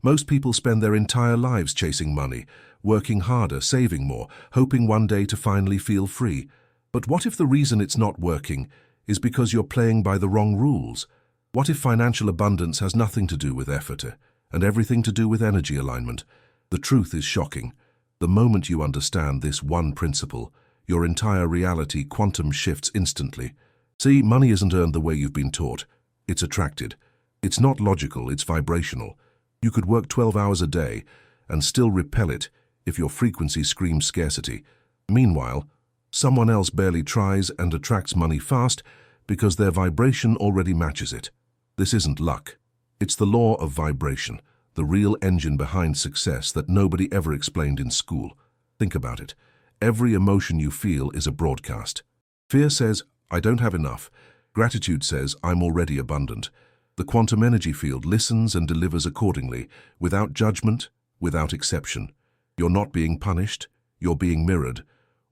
Most people spend their entire lives chasing money, working harder, saving more, hoping one day to finally feel free. But what if the reason it's not working is because you're playing by the wrong rules? What if financial abundance has nothing to do with effort and everything to do with energy alignment? The truth is shocking. The moment you understand this one principle, your entire reality quantum shifts instantly. See, money isn't earned the way you've been taught. It's attracted. It's not logical, it's vibrational. You could work 12 hours a day and still repel it if your frequency screams scarcity. Meanwhile, someone else barely tries and attracts money fast because their vibration already matches it. This isn't luck. It's the law of vibration, the real engine behind success that nobody ever explained in school. Think about it. Every emotion you feel is a broadcast. Fear says, I don't have enough. Gratitude says, I'm already abundant. The quantum energy field listens and delivers accordingly, without judgment, without exception. You're not being punished, you're being mirrored.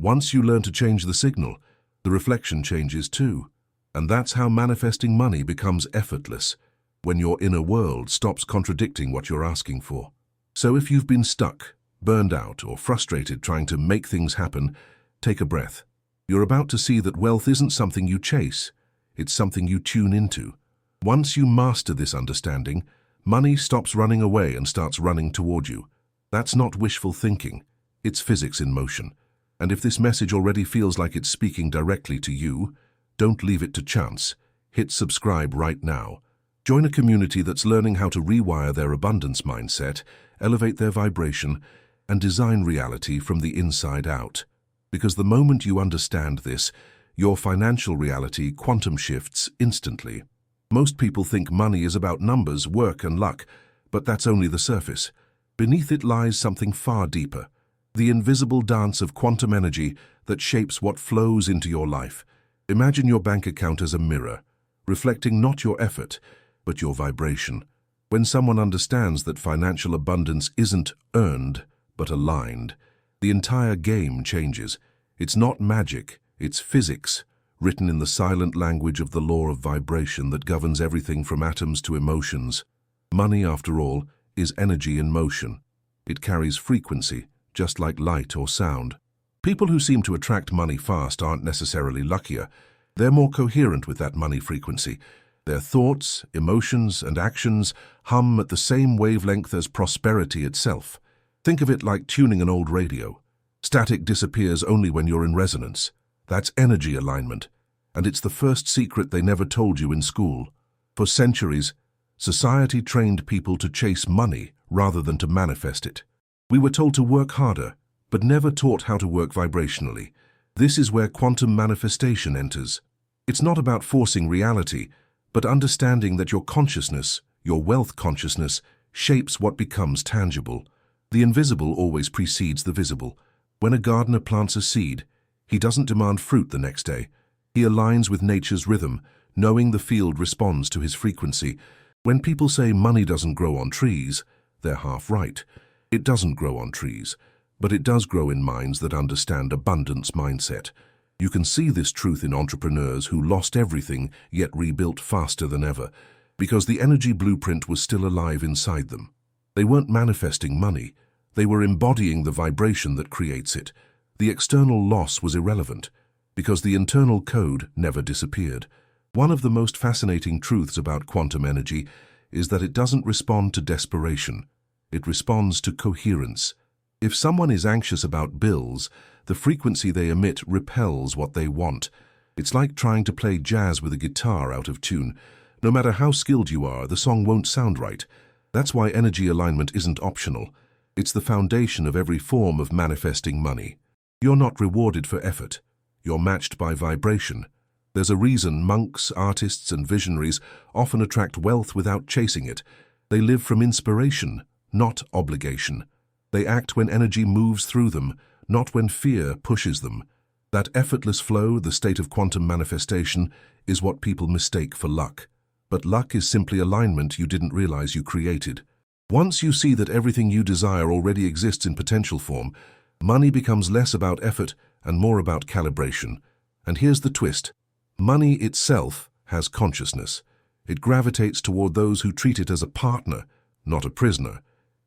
Once you learn to change the signal, the reflection changes too. And that's how manifesting money becomes effortless, when your inner world stops contradicting what you're asking for. So if you've been stuck, burned out, or frustrated trying to make things happen, take a breath. You're about to see that wealth isn't something you chase, it's something you tune into. Once you master this understanding, money stops running away and starts running toward you. That's not wishful thinking, it's physics in motion. And if this message already feels like it's speaking directly to you, don't leave it to chance. Hit subscribe right now. Join a community that's learning how to rewire their abundance mindset, elevate their vibration, and design reality from the inside out. Because the moment you understand this, your financial reality quantum shifts instantly. Most people think money is about numbers, work, and luck, but that's only the surface. Beneath it lies something far deeper, the invisible dance of quantum energy that shapes what flows into your life. Imagine your bank account as a mirror, reflecting not your effort, but your vibration. When someone understands that financial abundance isn't earned, but aligned, the entire game changes. It's not magic, it's physics, written in the silent language of the law of vibration that governs everything from atoms to emotions. Money, after all, is energy in motion. It carries frequency, just like light or sound. People who seem to attract money fast aren't necessarily luckier. They're more coherent with that money frequency. Their thoughts, emotions, and actions hum at the same wavelength as prosperity itself. Think of it like tuning an old radio. Static disappears only when you're in resonance. That's energy alignment, and it's the first secret they never told you in school. For centuries, society trained people to chase money rather than to manifest it. We were told to work harder, but never taught how to work vibrationally. This is where quantum manifestation enters. It's not about forcing reality, but understanding that your consciousness, your wealth consciousness, shapes what becomes tangible. The invisible always precedes the visible. When a gardener plants a seed, he doesn't demand fruit the next day. He aligns with nature's rhythm, knowing the field responds to his frequency. When people say money doesn't grow on trees, they're half right. It doesn't grow on trees, but it does grow in minds that understand abundance mindset. You can see this truth in entrepreneurs who lost everything yet rebuilt faster than ever, because the energy blueprint was still alive inside them. They weren't manifesting money, they were embodying the vibration that creates it. The external loss was irrelevant, because the internal code never disappeared. One of the most fascinating truths about quantum energy is that it doesn't respond to desperation, it responds to coherence. If someone is anxious about bills, the frequency they emit repels what they want. It's like trying to play jazz with a guitar out of tune. No matter how skilled you are, the song won't sound right. That's why energy alignment isn't optional. It's the foundation of every form of manifesting money. You're not rewarded for effort. You're matched by vibration. There's a reason monks, artists, and visionaries often attract wealth without chasing it. They live from inspiration, not obligation. They act when energy moves through them, not when fear pushes them. That effortless flow, the state of quantum manifestation, is what people mistake for luck. But luck is simply alignment you didn't realize you created. Once you see that everything you desire already exists in potential form, money becomes less about effort and more about calibration. And here's the twist. Money itself has consciousness. It gravitates toward those who treat it as a partner, not a prisoner.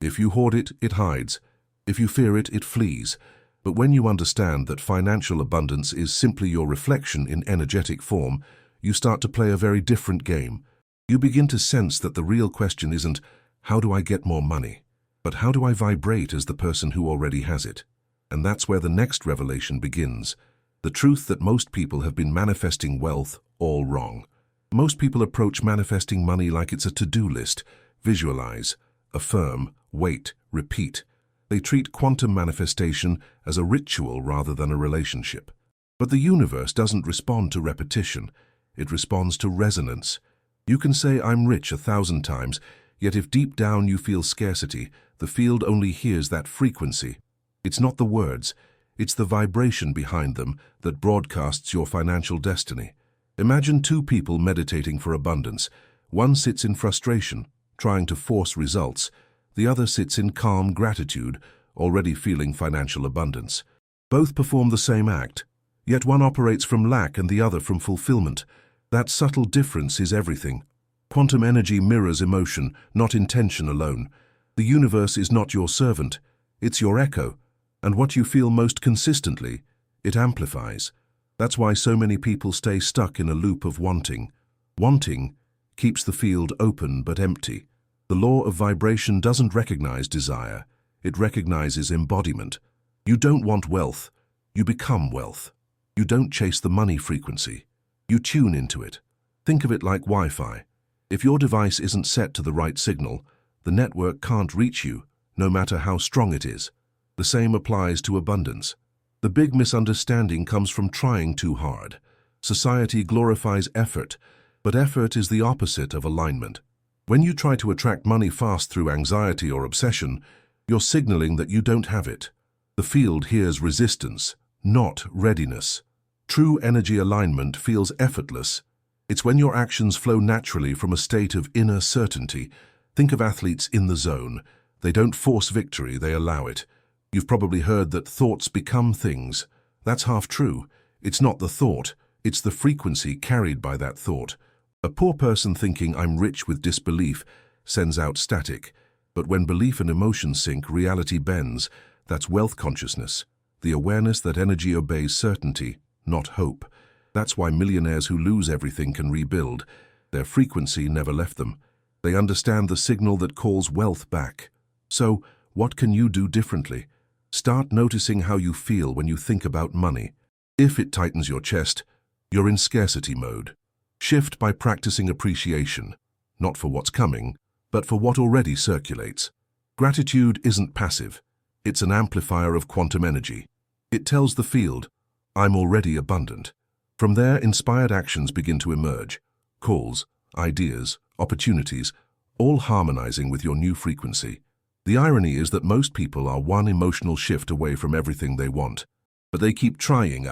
If you hoard it, it hides. If you fear it, it flees. But when you understand that financial abundance is simply your reflection in energetic form, you start to play a very different game. You begin to sense that the real question isn't, how do I get more money? But how do I vibrate as the person who already has it? And that's where the next revelation begins. The truth that most people have been manifesting wealth all wrong. Most people approach manifesting money like it's a to-do list. Visualize, affirm, wait, repeat. They treat quantum manifestation as a ritual rather than a relationship. But the universe doesn't respond to repetition. It responds to resonance. You can say, I'm rich 1,000 times, yet if deep down you feel scarcity, the field only hears that frequency. It's not the words, it's the vibration behind them that broadcasts your financial destiny. Imagine two people meditating for abundance. One sits in frustration, trying to force results. The other sits in calm gratitude, already feeling financial abundance. Both perform the same act, yet one operates from lack and the other from fulfillment. That subtle difference is everything. Quantum energy mirrors emotion, not intention alone. The universe is not your servant, it's your echo. And what you feel most consistently, it amplifies. That's why so many people stay stuck in a loop of wanting. Wanting keeps the field open but empty. The law of vibration doesn't recognize desire, it recognizes embodiment. You don't want wealth, you become wealth. You don't chase the money frequency, you tune into it. Think of it like Wi-Fi. If your device isn't set to the right signal, the network can't reach you, no matter how strong it is. The same applies to abundance. The big misunderstanding comes from trying too hard. Society glorifies effort, but effort is the opposite of alignment. When you try to attract money fast through anxiety or obsession, you're signaling that you don't have it. The field hears resistance, not readiness. True energy alignment feels effortless. It's when your actions flow naturally from a state of inner certainty. Think of athletes in the zone. They don't force victory, they allow it. You've probably heard that thoughts become things. That's half true. It's not the thought, it's the frequency carried by that thought. A poor person thinking I'm rich with disbelief sends out static. But when belief and emotion sync, reality bends. That's wealth consciousness. The awareness that energy obeys certainty, not hope. That's why millionaires who lose everything can rebuild. Their frequency never left them. They understand the signal that calls wealth back. So, what can you do differently? Start noticing how you feel when you think about money. If it tightens your chest, you're in scarcity mode. Shift by practicing appreciation, not for what's coming, but for what already circulates. Gratitude isn't passive. It's an amplifier of quantum energy. It tells the field, I'm already abundant. From there, inspired actions begin to emerge. Calls, ideas, opportunities, all harmonizing with your new frequency. The irony is that most people are one emotional shift away from everything they want. But they keep trying,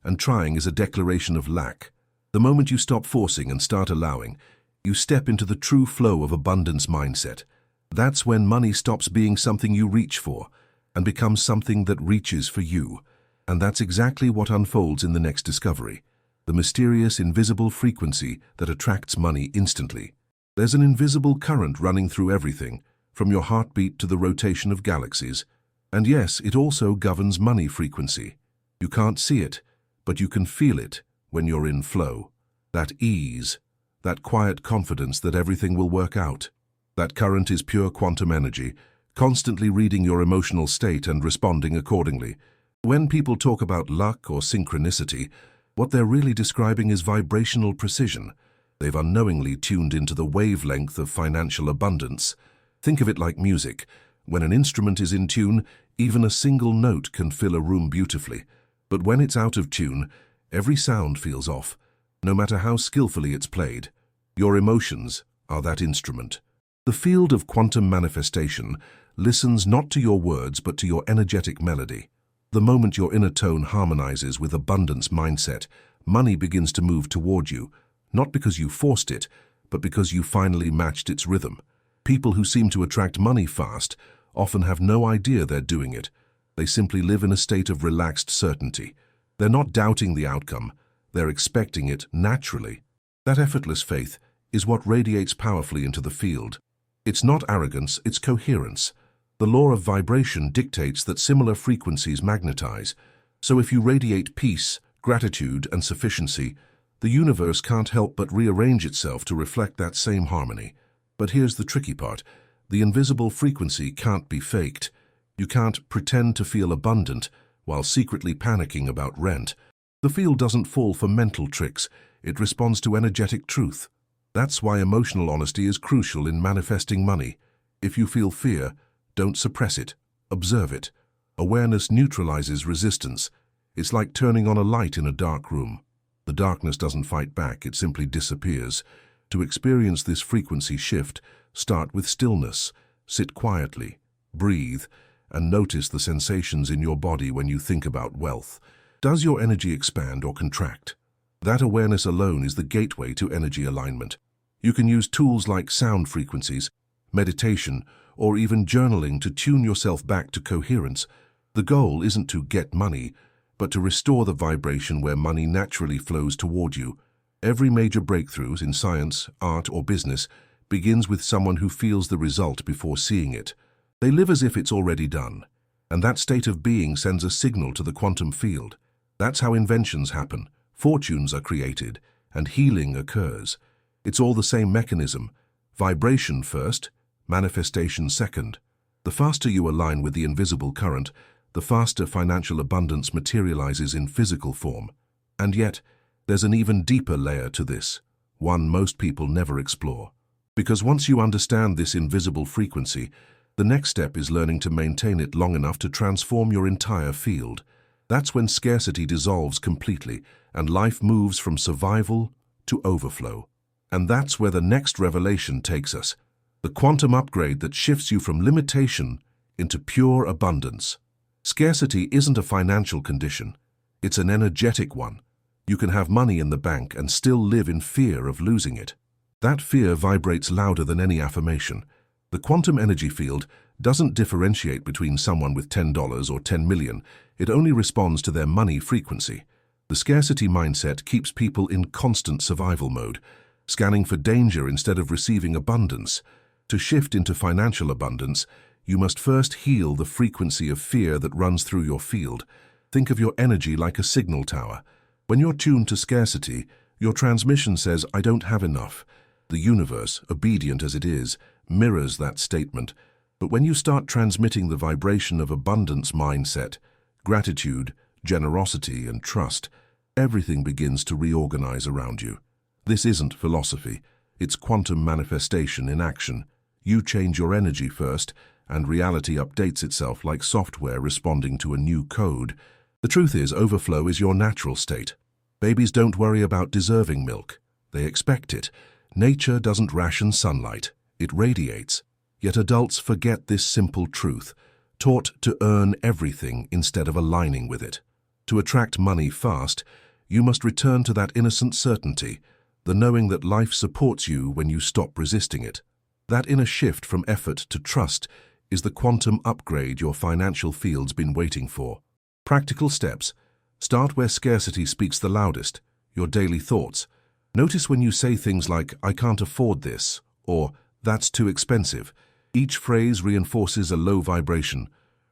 and trying is a declaration of lack. The moment you stop forcing and start allowing, you step into the true flow of abundance mindset. That's when money stops being something you reach for and becomes something that reaches for you. And that's exactly what unfolds in the next discovery. The mysterious, invisible frequency that attracts money instantly. There's an invisible current running through everything, from your heartbeat to the rotation of galaxies. And yes, it also governs money frequency. You can't see it, but you can feel it when you're in flow. That ease, that quiet confidence that everything will work out. That current is pure quantum energy, constantly reading your emotional state and responding accordingly. When people talk about luck or synchronicity, what they're really describing is vibrational precision. They've unknowingly tuned into the wavelength of financial abundance. Think of it like music. When an instrument is in tune, even a single note can fill a room beautifully. But when it's out of tune, every sound feels off, no matter how skillfully it's played. Your emotions are that instrument. The field of quantum manifestation listens not to your words but to your energetic melody. The moment your inner tone harmonizes with abundance mindset, money begins to move toward you, not because you forced it, but because you finally matched its rhythm. People who seem to attract money fast often have no idea they're doing it. They simply live in a state of relaxed certainty. They're not doubting the outcome, they're expecting it naturally. That effortless faith is what radiates powerfully into the field. It's not arrogance, it's coherence. The law of vibration dictates that similar frequencies magnetize. So if you radiate peace, gratitude, and sufficiency, the universe can't help but rearrange itself to reflect that same harmony. But here's the tricky part. The invisible frequency can't be faked. You can't pretend to feel abundant while secretly panicking about rent. The field doesn't fall for mental tricks. It responds to energetic truth. That's why emotional honesty is crucial in manifesting money. If you feel fear, don't suppress it. Observe it. Awareness neutralizes resistance. It's like turning on a light in a dark room. The darkness doesn't fight back, it simply disappears. To experience this frequency shift, start with stillness. Sit quietly, breathe, and notice the sensations in your body when you think about wealth. Does your energy expand or contract? That awareness alone is the gateway to energy alignment. You can use tools like sound frequencies, meditation, or even journaling to tune yourself back to coherence. The goal isn't to get money, but to restore the vibration where money naturally flows toward you. Every major breakthrough in science, art, or business begins with someone who feels the result before seeing it. They live as if it's already done, and that state of being sends a signal to the quantum field. That's how inventions happen, fortunes are created, and healing occurs. It's all the same mechanism. Vibration first, manifestation second. The faster you align with the invisible current, the faster financial abundance materializes in physical form. And yet, there's an even deeper layer to this, one most people never explore. Because once you understand this invisible frequency, the next step is learning to maintain it long enough to transform your entire field. That's when scarcity dissolves completely and life moves from survival to overflow. And that's where the next revelation takes us, the quantum upgrade that shifts you from limitation into pure abundance. Scarcity isn't a financial condition, it's an energetic one. You can have money in the bank and still live in fear of losing it. That fear vibrates louder than any affirmation. The quantum energy field doesn't differentiate between someone with $10 or 10 million. It only responds to their money frequency. The scarcity mindset keeps people in constant survival mode, scanning for danger instead of receiving abundance. To shift into financial abundance, you must first heal the frequency of fear that runs through your field. Think of your energy like a signal tower. When you're tuned to scarcity, your transmission says, "I don't have enough." The universe, obedient as it is, mirrors that statement. But when you start transmitting the vibration of abundance mindset, gratitude, generosity, and trust, everything begins to reorganize around you. This isn't philosophy, it's quantum manifestation in action. You change your energy first, and reality updates itself like software responding to a new code. The truth is, overflow is your natural state. Babies don't worry about deserving milk. They expect it. Nature doesn't ration sunlight. It radiates. Yet adults forget this simple truth, taught to earn everything instead of aligning with it. To attract money fast, you must return to that innocent certainty, the knowing that life supports you when you stop resisting it. That inner shift from effort to trust is the quantum upgrade your financial field's been waiting for. Practical steps. Start where scarcity speaks the loudest, your daily thoughts. Notice when you say things like, "I can't afford this," or "That's too expensive." Each phrase reinforces a low vibration.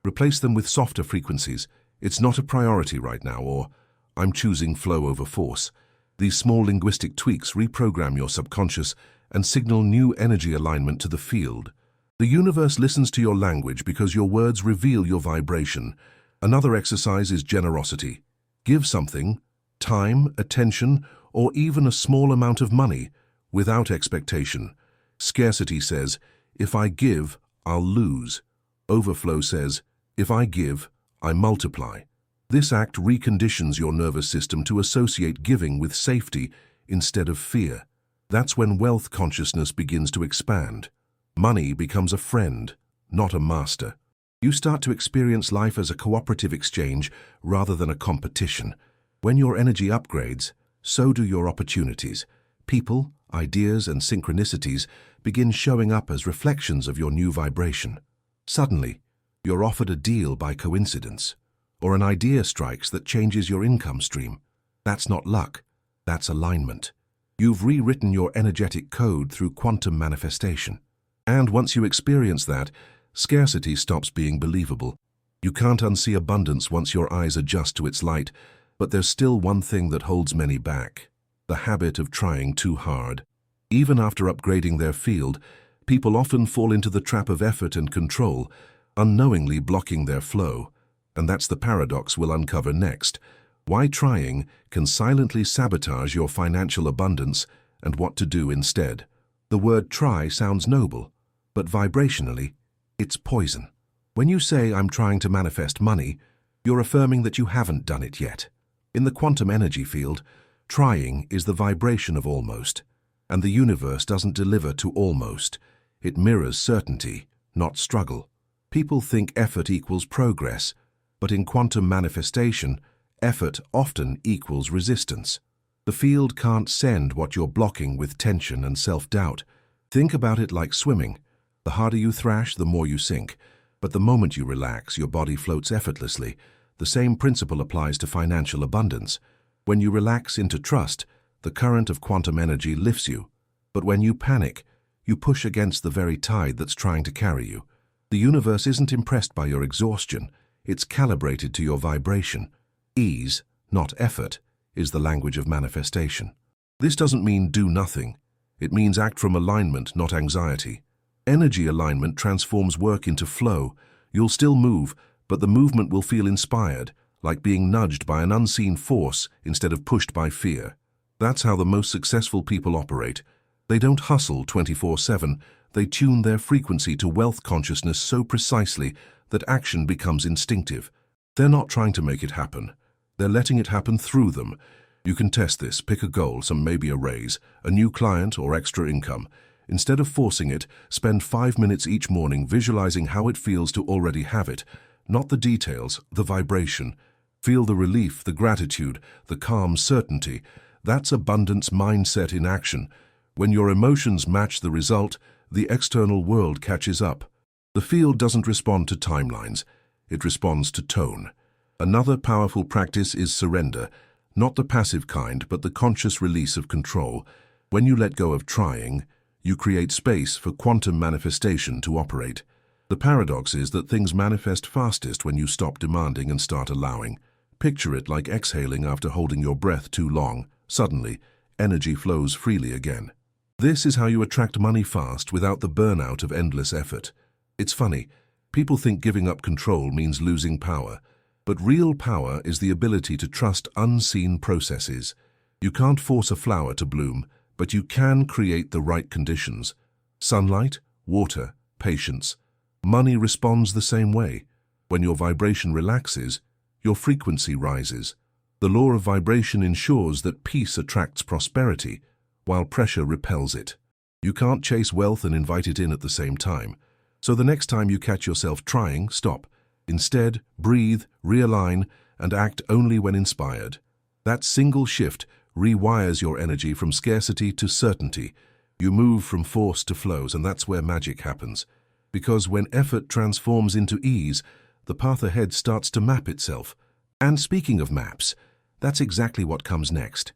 Replace them with softer frequencies. "It's not a priority right now," or "I'm choosing flow over force." These small linguistic tweaks reprogram your subconscious and signal new energy alignment to the field. The universe listens to your language because your words reveal your vibration. Another exercise is generosity. Give something, time, attention, or even a small amount of money, without expectation. Scarcity says, "If I give, I'll lose." Overflow says, "If I give, I multiply." This act reconditions your nervous system to associate giving with safety instead of fear. That's when wealth consciousness begins to expand. Money becomes a friend, not a master. You start to experience life as a cooperative exchange rather than a competition. When your energy upgrades, so do your opportunities. People, ideas, and synchronicities begin showing up as reflections of your new vibration. Suddenly, you're offered a deal by coincidence, or an idea strikes that changes your income stream. That's not luck, that's alignment. You've rewritten your energetic code through quantum manifestation. And once you experience that, scarcity stops being believable. You can't unsee abundance once your eyes adjust to its light, but there's still one thing that holds many back: the habit of trying too hard. Even after upgrading their field, people often fall into the trap of effort and control, unknowingly blocking their flow. And that's the paradox we'll uncover next: why trying can silently sabotage your financial abundance and what to do instead. The word try sounds noble, but vibrationally, it's poison. When you say, "I'm trying to manifest money," you're affirming that you haven't done it yet. In the quantum energy field, trying is the vibration of almost, and the universe doesn't deliver to almost. It mirrors certainty, not struggle. People think effort equals progress, but in quantum manifestation, effort often equals resistance. The field can't send what you're blocking with tension and self-doubt. Think about it like swimming. The harder you thrash, the more you sink. But the moment you relax, your body floats effortlessly. The same principle applies to financial abundance. When you relax into trust, the current of quantum energy lifts you. But when you panic, you push against the very tide that's trying to carry you. The universe isn't impressed by your exhaustion. It's calibrated to your vibration. Ease, not effort, is the language of manifestation. This doesn't mean do nothing. It means act from alignment, not anxiety. Energy alignment transforms work into flow. You'll still move, but the movement will feel inspired, like being nudged by an unseen force instead of pushed by fear. That's how the most successful people operate. They don't hustle 24/7. They tune their frequency to wealth consciousness so precisely that action becomes instinctive. They're not trying to make it happen. They're letting it happen through them. You can test this. Pick a goal, some maybe a raise, a new client, or extra income. Instead of forcing it, spend 5 minutes each morning visualizing how it feels to already have it. Not the details, the vibration. Feel the relief, the gratitude, the calm certainty. That's abundance mindset in action. When your emotions match the result, the external world catches up. The field doesn't respond to timelines. It responds to tone. Another powerful practice is surrender. Not the passive kind, but the conscious release of control. When you let go of trying, you create space for quantum manifestation to operate. The paradox is that things manifest fastest when you stop demanding and start allowing. Picture it like exhaling after holding your breath too long. Suddenly, energy flows freely again. This is how you attract money fast without the burnout of endless effort. It's funny, people think giving up control means losing power, but real power is the ability to trust unseen processes. You can't force a flower to bloom, but you can create the right conditions. Sunlight, water, patience. Money responds the same way. When your vibration relaxes, your frequency rises. The law of vibration ensures that peace attracts prosperity, while pressure repels it. You can't chase wealth and invite it in at the same time. So the next time you catch yourself trying, stop. Instead, breathe, realign, and act only when inspired. That single shift rewires your energy from scarcity to certainty. You move from force to flows, and that's where magic happens. Because when effort transforms into ease, the path ahead starts to map itself. And speaking of maps, that's exactly what comes next.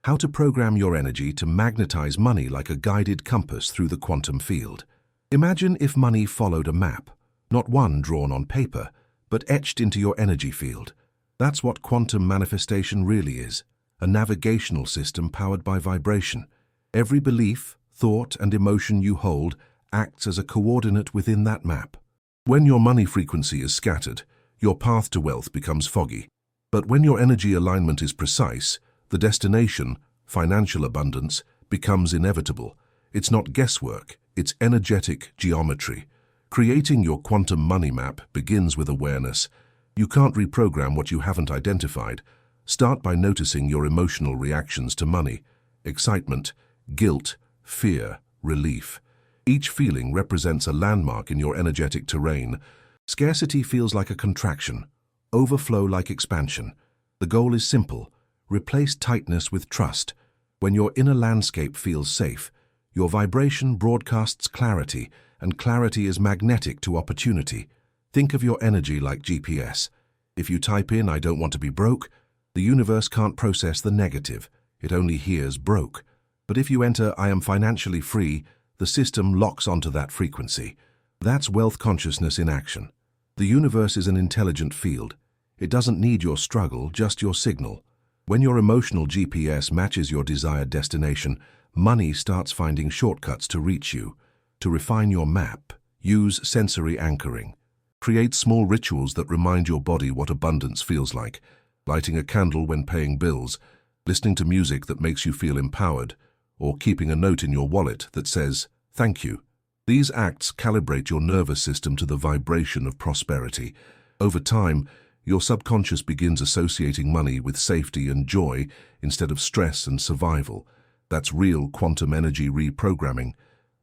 How to program your energy to magnetize money like a guided compass through the quantum field. Imagine if money followed a map, not one drawn on paper, but etched into your energy field. That's what quantum manifestation really is. A navigational system powered by vibration. Every belief, thought, and emotion you hold acts as a coordinate within that map. When your money frequency is scattered, your path to wealth becomes foggy. But when your energy alignment is precise, the destination, financial abundance, becomes inevitable. It's not guesswork, it's energetic geometry. Creating your quantum money map begins with awareness. You can't reprogram what you haven't identified. Start by noticing your emotional reactions to money: excitement, guilt, fear, relief. Each feeling represents a landmark in your energetic terrain. Scarcity feels like a contraction, overflow like expansion. The goal is simple: replace tightness with trust. When your inner landscape feels safe, your vibration broadcasts clarity, and clarity is magnetic to opportunity. Think of your energy like GPS. If you type in, "I don't want to be broke," the universe can't process the negative. It only hears broke. But if you enter, "I am financially free," the system locks onto that frequency. That's wealth consciousness in action. The universe is an intelligent field. It doesn't need your struggle, just your signal. When your emotional GPS matches your desired destination, money starts finding shortcuts to reach you. To refine your map, use sensory anchoring. Create small rituals that remind your body what abundance feels like. Lighting a candle when paying bills, listening to music that makes you feel empowered, or keeping a note in your wallet that says, "Thank you." These acts calibrate your nervous system to the vibration of prosperity. Over time, your subconscious begins associating money with safety and joy instead of stress and survival. That's real quantum energy reprogramming.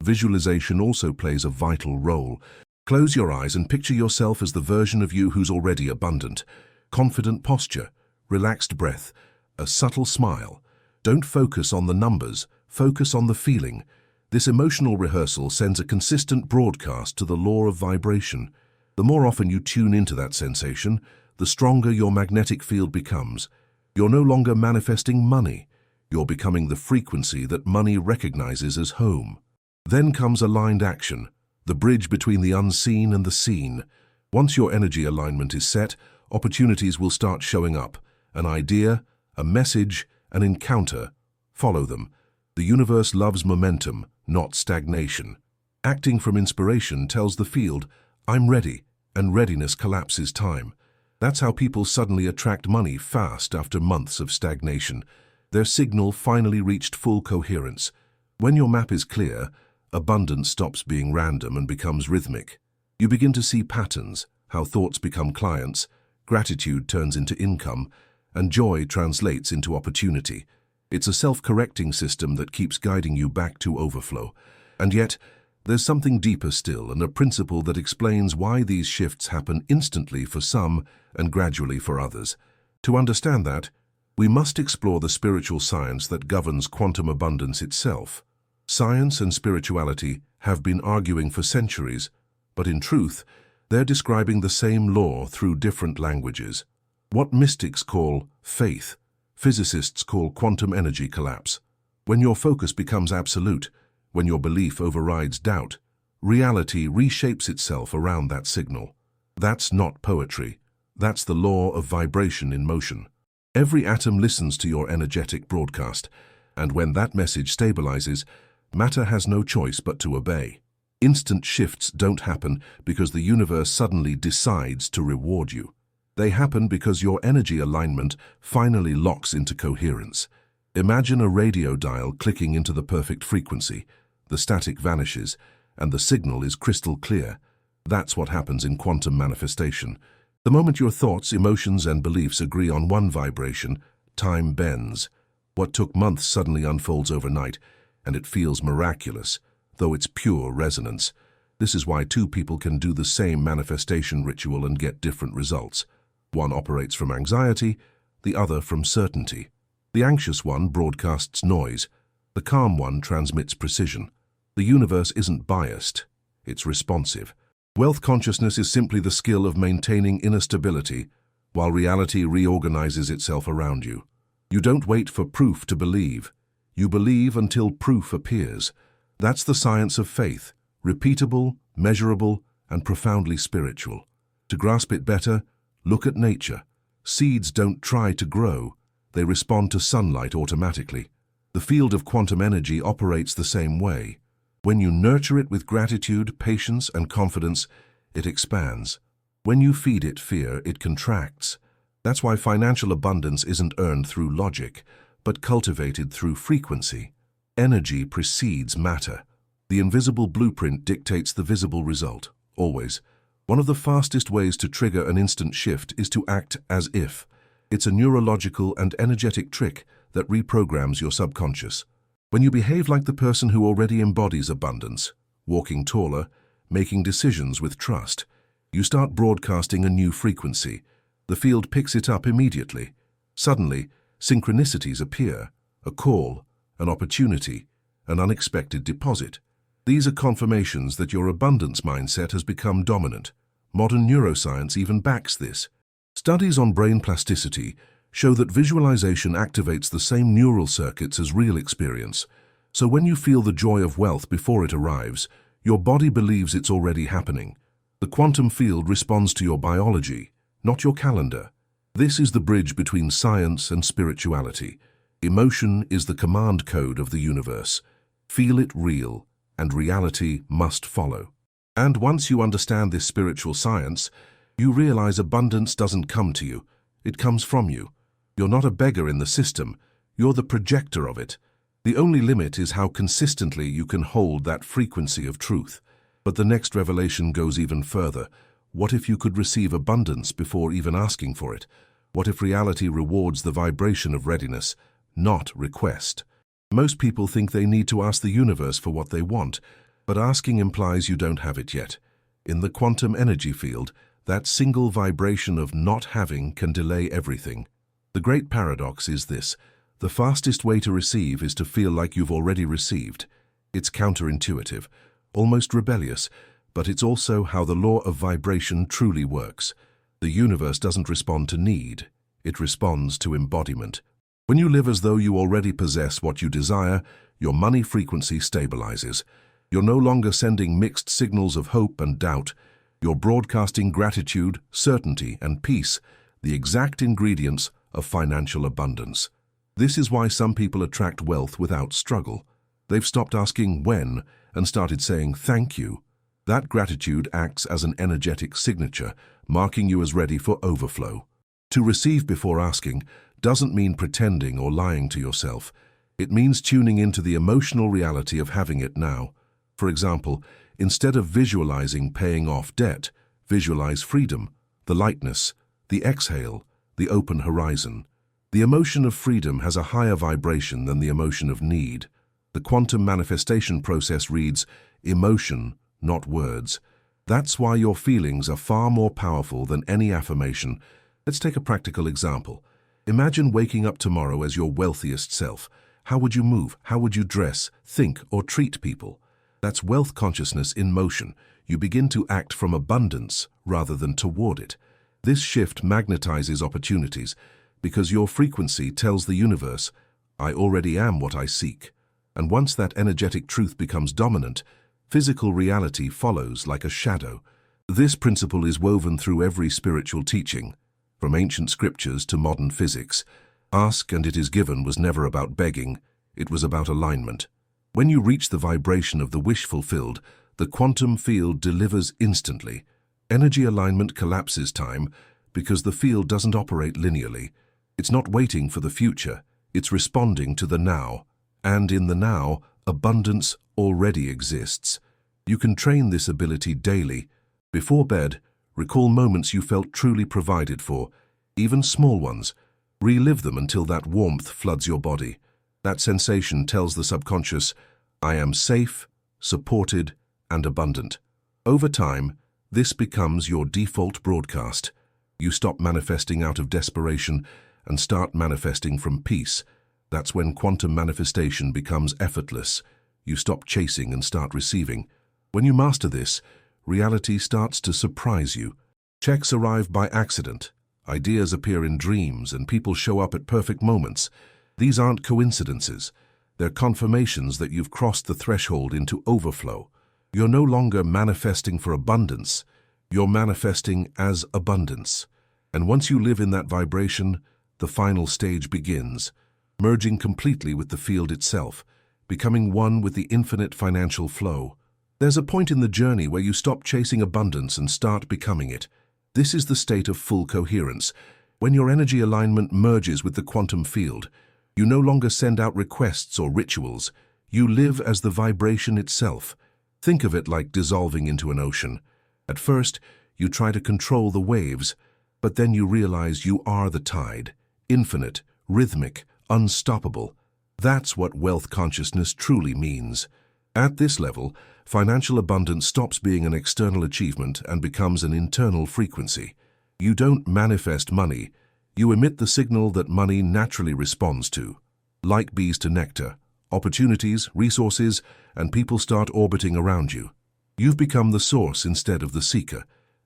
Visualization also plays a vital role. Close your eyes and picture yourself as the version of you who's already abundant. Confident posture, relaxed breath, a subtle smile. Don't focus on the numbers, focus on the feeling. This emotional rehearsal sends a consistent broadcast to the law of vibration. The more often you tune into that sensation, the stronger your magnetic field becomes. You're no longer manifesting money. You're becoming the frequency that money recognizes as home. Then comes aligned action, the bridge between the unseen and the seen. Once your energy alignment is set, opportunities will start showing up. An idea, a message, an encounter. Follow them. The universe loves momentum, not stagnation. Acting from inspiration tells the field, "I'm ready," and readiness collapses time. That's how people suddenly attract money fast after months of stagnation. Their signal finally reached full coherence. When your map is clear, abundance stops being random and becomes rhythmic. You begin to see patterns, how thoughts become clients, gratitude turns into income, and joy translates into opportunity. It's a self-correcting system that keeps guiding you back to overflow. And yet, there's something deeper still, and a principle that explains why these shifts happen instantly for some and gradually for others. To understand that, we must explore the spiritual science that governs quantum abundance itself. Science and spirituality have been arguing for centuries, but in truth, they're describing the same law through different languages. What mystics call faith, physicists call quantum energy collapse. When your focus becomes absolute, when your belief overrides doubt, reality reshapes itself around that signal. That's not poetry. That's the law of vibration in motion. Every atom listens to your energetic broadcast, and when that message stabilizes, matter has no choice but to obey. Instant shifts don't happen because the universe suddenly decides to reward you. They happen because your energy alignment finally locks into coherence. Imagine a radio dial clicking into the perfect frequency. The static vanishes, and the signal is crystal clear. That's what happens in quantum manifestation. The moment your thoughts, emotions, and beliefs agree on one vibration, time bends. What took months suddenly unfolds overnight, and it feels miraculous, though it's pure resonance. This is why two people can do the same manifestation ritual and get different results. One operates from anxiety, the other from certainty. The anxious one broadcasts noise. The calm one transmits precision. The universe isn't biased, it's responsive. Wealth consciousness is simply the skill of maintaining inner stability, while reality reorganizes itself around you. You don't wait for proof to believe. You believe until proof appears. That's the science of faith, repeatable, measurable, and profoundly spiritual. To grasp it better, look at nature. Seeds don't try to grow, they respond to sunlight automatically. The field of quantum energy operates the same way. When you nurture it with gratitude, patience, and confidence, it expands. When you feed it fear, it contracts. That's why financial abundance isn't earned through logic, but cultivated through frequency. Energy precedes matter. The invisible blueprint dictates the visible result, always. One of the fastest ways to trigger an instant shift is to act as if. It's a neurological and energetic trick that reprograms your subconscious. When you behave like the person who already embodies abundance, walking taller, making decisions with trust, you start broadcasting a new frequency. The field picks it up immediately. Suddenly, synchronicities appear, a call, an opportunity, an unexpected deposit. These are confirmations that your abundance mindset has become dominant. Modern neuroscience even backs this. Studies on brain plasticity show that visualization activates the same neural circuits as real experience. So when you feel the joy of wealth before it arrives, Your body believes it's already happening. The quantum field responds to your biology, not your calendar. This is the bridge between science and spirituality. Emotion is the command code of the universe. Feel it real, and reality must follow. And once you understand this spiritual science, you realize abundance doesn't come to you, it comes from you. You're not a beggar in the system, you're the projector of it. The only limit is how consistently you can hold that frequency of truth. But the next revelation goes even further. What if you could receive abundance before even asking for it? What if reality rewards the vibration of readiness, not request? Most people think they need to ask the universe for what they want, but asking implies you don't have it yet. In the quantum energy field, that single vibration of not having can delay everything. The great paradox is this: the fastest way to receive is to feel like you've already received. It's counterintuitive, almost rebellious, but it's also how the law of vibration truly works. The universe doesn't respond to need, it responds to embodiment. When you live as though you already possess what you desire, your money frequency stabilizes. You're no longer sending mixed signals of hope and doubt. You're broadcasting gratitude, certainty, and peace, the exact ingredients of financial abundance. This is why some people attract wealth without struggle. They've stopped asking when and started saying thank you. That gratitude acts as an energetic signature, marking you as ready for overflow. To receive before asking doesn't mean pretending or lying to yourself. It means tuning into the emotional reality of having it now. For example, instead of visualizing paying off debt, visualize freedom, the lightness, the exhale, the open horizon. The emotion of freedom has a higher vibration than the emotion of need. The quantum manifestation process reads, emotion, not words. That's why your feelings are far more powerful than any affirmation. Let's take a practical example. Imagine waking up tomorrow as your wealthiest self. How would you move? How would you dress, think, or treat people? That's wealth consciousness in motion. You begin to act from abundance rather than toward it. This shift magnetizes opportunities because your frequency tells the universe, I already am what I seek. And once that energetic truth becomes dominant, physical reality follows like a shadow. This principle is woven through every spiritual teaching, from ancient scriptures to modern physics. Ask and it is given was never about begging, it was about alignment. When you reach the vibration of the wish fulfilled, the quantum field delivers instantly. Energy alignment collapses time because the field doesn't operate linearly. It's not waiting for the future, it's responding to the now. And in the now, abundance already exists. You can train this ability daily. Before bed, recall moments you felt truly provided for, even small ones. Relive them until that warmth floods your body. That sensation tells the subconscious, I am safe, supported, and abundant. Over time, this becomes your default broadcast. You stop manifesting out of desperation and start manifesting from peace. That's when quantum manifestation becomes effortless. You stop chasing and start receiving. When you master this, reality starts to surprise you. Checks arrive by accident. Ideas appear in dreams and people show up at perfect moments. These aren't coincidences. They're confirmations that you've crossed the threshold into overflow. You're no longer manifesting for abundance. You're manifesting as abundance. And once you live in that vibration, the final stage begins, merging completely with the field itself, becoming one with the infinite financial flow. There's a point in the journey where you stop chasing abundance and start becoming it. This is the state of full coherence. When your energy alignment merges with the quantum field, you no longer send out requests or rituals. You live as the vibration itself. Think of it like dissolving into an ocean. At first, you try to control the waves, but then you realize you are the tide, infinite, rhythmic, unstoppable. That's what wealth consciousness truly means. At this level, financial abundance stops being an external achievement and becomes an internal frequency. You don't manifest money, you emit the signal that money naturally responds to. Like bees to nectar, opportunities, resources, and people start orbiting around you. You've become the source instead of the seeker.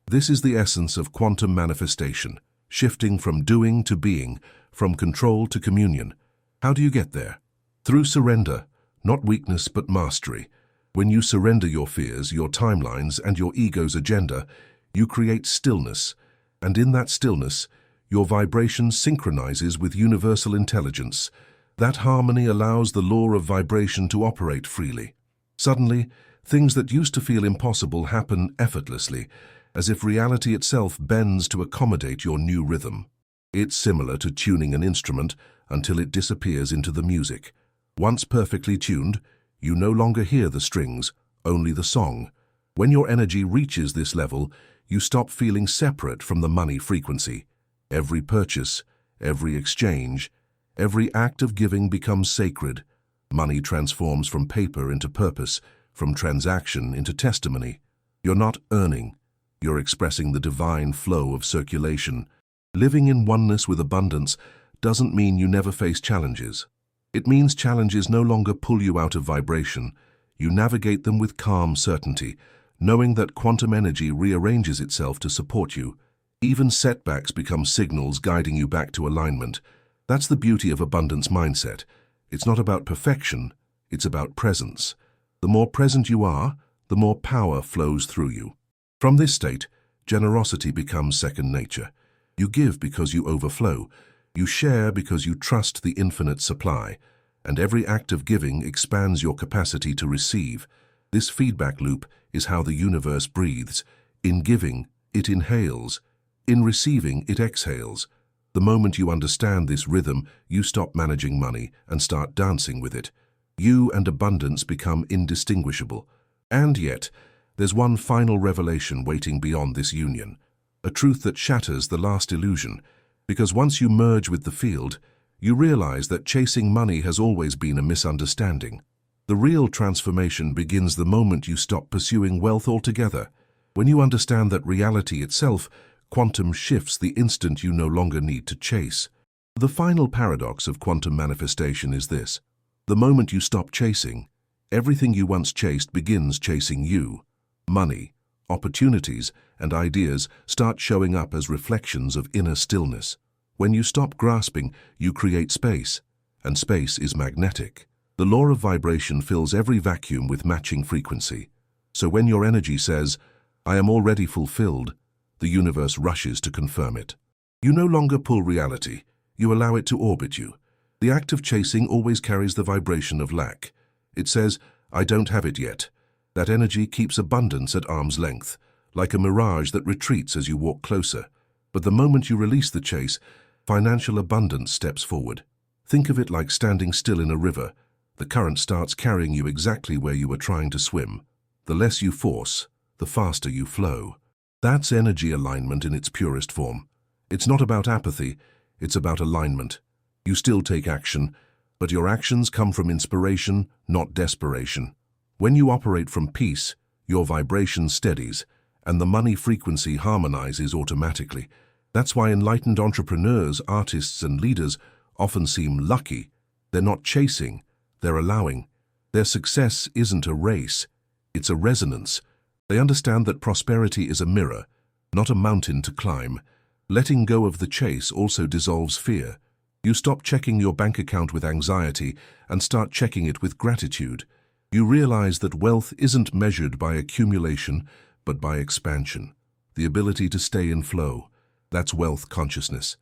This is the essence of quantum manifestation, shifting from doing to being, from control to communion. How do you get there? Through surrender, not weakness but mastery. When you surrender your fears, your timelines, and your ego's agenda, you create stillness, and in that stillness, your vibration synchronizes with universal intelligence. That harmony allows the law of vibration to operate freely. Suddenly, things that used to feel impossible happen effortlessly, as if reality itself bends to accommodate your new rhythm. It's similar to tuning an instrument until it disappears into the music. Once perfectly tuned, you no longer hear the strings, only the song. When your energy reaches this level, you stop feeling separate from the money frequency. Every purchase, every exchange, every act of giving becomes sacred. Money transforms from paper into purpose, from transaction into testimony. You're not earning, you're expressing the divine flow of circulation. Living in oneness with abundance doesn't mean you never face challenges. It means challenges no longer pull you out of vibration. You navigate them with calm certainty, knowing that quantum energy rearranges itself to support you. Even setbacks become signals guiding you back to alignment. That's the beauty of abundance mindset. It's not about perfection, it's about presence. The more present you are, the more power flows through you. From this state, generosity becomes second nature. You give because you overflow. You share because you trust the infinite supply, and every act of giving expands your capacity to receive. This feedback loop is how the universe breathes. In giving, it inhales. In receiving, it exhales. The moment you understand this rhythm, you stop managing money and start dancing with it. You and abundance become indistinguishable. And yet, there's one final revelation waiting beyond this union, a truth that shatters the last illusion. Because once you merge with the field, you realize that chasing money has always been a misunderstanding. The real transformation begins the moment you stop pursuing wealth altogether. When you understand that reality itself, quantum shifts the instant you no longer need to chase. The final paradox of quantum manifestation is this. The moment you stop chasing, everything you once chased begins chasing you. Money, opportunities, and ideas start showing up as reflections of inner stillness. When you stop grasping, you create space, and space is magnetic. The law of vibration fills every vacuum with matching frequency. So when your energy says, "I am already fulfilled," the universe rushes to confirm it. You no longer pull reality, you allow it to orbit you. The act of chasing always carries the vibration of lack. It says, "I don't have it yet." That energy keeps abundance at arm's length, like a mirage that retreats as you walk closer. But the moment you release the chase, financial abundance steps forward. Think of it like standing still in a river. The current starts carrying you exactly where you were trying to swim. The less you force, the faster you flow. That's energy alignment in its purest form. It's not about apathy, it's about alignment. You still take action, but your actions come from inspiration, not desperation. When you operate from peace, your vibration steadies, and the money frequency harmonizes automatically. That's why enlightened entrepreneurs, artists, and leaders often seem lucky. They're not chasing, they're allowing. Their success isn't a race, it's a resonance. They understand that prosperity is a mirror, not a mountain to climb. Letting go of the chase also dissolves fear. You stop checking your bank account with anxiety and start checking it with gratitude. You realize that wealth isn't measured by accumulation, but by expansion. The ability to stay in flow. That's wealth consciousness.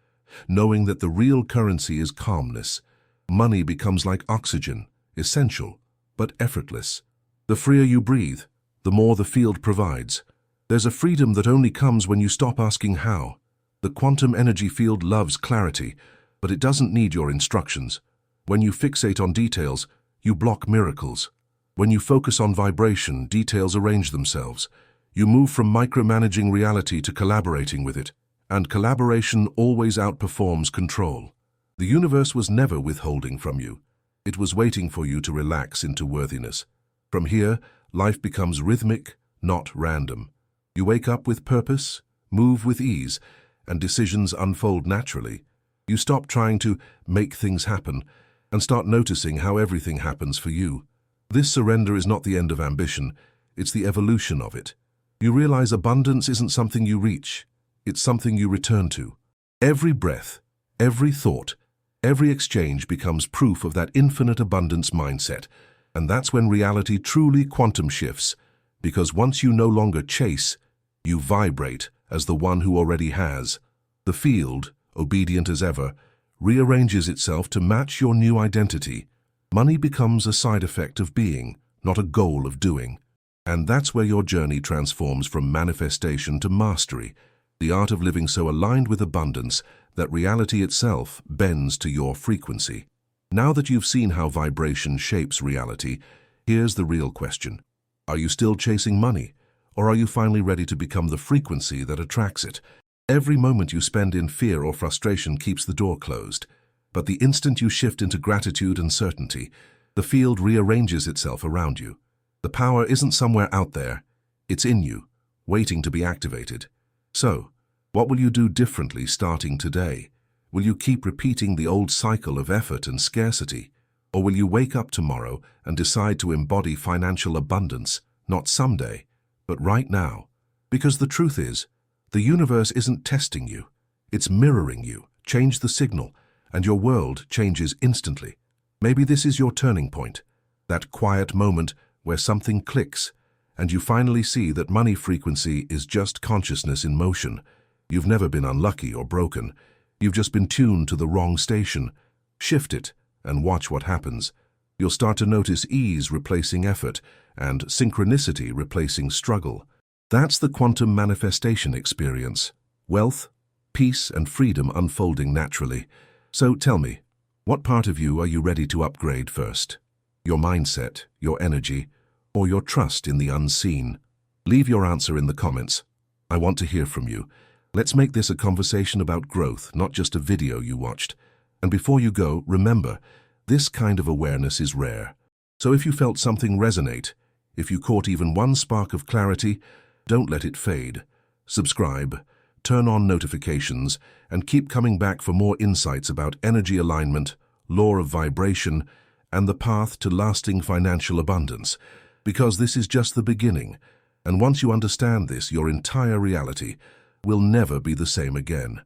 Knowing that the real currency is calmness. Money becomes like oxygen, essential, but effortless. The freer you breathe, the more the field provides. There's a freedom that only comes when you stop asking how. The quantum energy field loves clarity, but it doesn't need your instructions. When you fixate on details, you block miracles. When you focus on vibration, details arrange themselves. You move from micromanaging reality to collaborating with it, and collaboration always outperforms control. The universe was never withholding from you. It was waiting for you to relax into worthiness. From here, life becomes rhythmic, not random. You wake up with purpose, move with ease, and decisions unfold naturally. You stop trying to make things happen and start noticing how everything happens for you. This surrender is not the end of ambition, it's the evolution of it. You realize abundance isn't something you reach, it's something you return to. Every breath, every thought, every exchange becomes proof of that infinite abundance mindset. And that's when reality truly quantum shifts, because once you no longer chase, you vibrate as the one who already has. The field, obedient as ever, rearranges itself to match your new identity. Money becomes a side effect of being, not a goal of doing. And that's where your journey transforms from manifestation to mastery, the art of living so aligned with abundance that reality itself bends to your frequency. Now that you've seen how vibration shapes reality, here's the real question. Are you still chasing money, or are you finally ready to become the frequency that attracts it? Every moment you spend in fear or frustration keeps the door closed, but the instant you shift into gratitude and certainty, the field rearranges itself around you. The power isn't somewhere out there, it's in you, waiting to be activated. So, what will you do differently starting today? Will you keep repeating the old cycle of effort and scarcity? Or will you wake up tomorrow and decide to embody financial abundance, not someday, but right now? Because the truth is, the universe isn't testing you, it's mirroring you. Change the signal, and your world changes instantly. Maybe this is your turning point, that quiet moment where something clicks, and you finally see that money frequency is just consciousness in motion. You've never been unlucky or broken. You've just been tuned to the wrong station. Shift it and watch what happens. You'll start to notice ease replacing effort and synchronicity replacing struggle. That's the quantum manifestation experience. Wealth, peace, and freedom unfolding naturally. So tell me, what part of you are you ready to upgrade first? Your mindset, your energy, or your trust in the unseen? Leave your answer in the comments. I want to hear from you. Let's make this a conversation about growth, not just a video you watched. And before you go, remember, this kind of awareness is rare. So if you felt something resonate, if you caught even one spark of clarity, don't let it fade. Subscribe, turn on notifications, and keep coming back for more insights about energy alignment, law of vibration, and the path to lasting financial abundance. Because this is just the beginning, and once you understand this, your entire reality will never be the same again.